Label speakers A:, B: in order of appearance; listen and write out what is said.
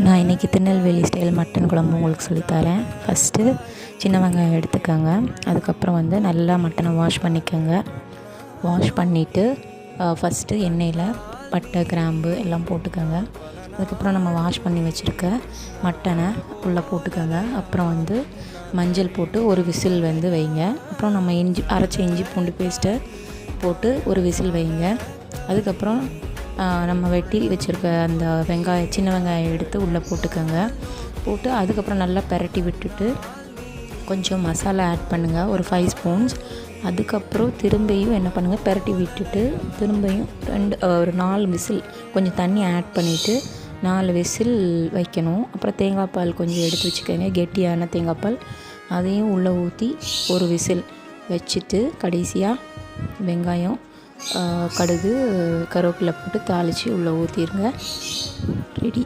A: நான் இன்றைக்கி Tirunelveli style mutton குழம்பு உங்களுக்கு சொல்லித்தரேன். ஃபஸ்ட்டு சின்ன வெங்காயம் எடுத்துக்கோங்க. அதுக்கப்புறம் நல்லா மட்டனை வாஷ் பண்ணிக்கோங்க. வாஷ் பண்ணிவிட்டு ஃபஸ்ட்டு எண்ணெயில் பட்டை கிராம்பு எல்லாம் போட்டுக்கோங்க. அதுக்கப்புறம் நம்ம வாஷ் பண்ணி வச்சுருக்க மட்டனை உள்ளே போட்டுக்கோங்க. அப்புறம் மஞ்சள் போட்டு ஒரு விசில் வைங்க. அப்புறம் நம்ம அரைச்ச இஞ்சி பூண்டு பேஸ்ட்டை போட்டு ஒரு விசில் வைங்க. அதுக்கப்புறம் நம்ம வெட்டி வச்சுருக்க அந்த சின்ன வெங்காயம் எடுத்து உள்ளே போட்டுக்கோங்க. போட்டு அதுக்கப்புறம் நல்லா பிரட்டி விட்டுட்டு கொஞ்சம் மசாலா ஆட் பண்ணுங்கள், ஒரு 5 ஸ்பூன்ஸ். அதுக்கப்புறம் திரும்பியும் என்ன பண்ணுங்கள், பிரட்டி விட்டுட்டு திரும்பியும் ஒரு 4 விசில் கொஞ்சம் தண்ணி ஆட் பண்ணிவிட்டு 4 விசில் வைக்கணும். அப்புறம் தேங்காய் பால் கொஞ்சம் எடுத்து வச்சுக்கோங்க, கெட்டியான தேங்காய் பால். அதையும் உள்ளே ஊற்றி ஒரு விசில் வச்சுட்டு கடைசியாக வெங்காயம், கடுகு, கருவேப்பிலை போட்டு தாளித்து உள்ளே ஊற்றிடுங்க. ரெடி.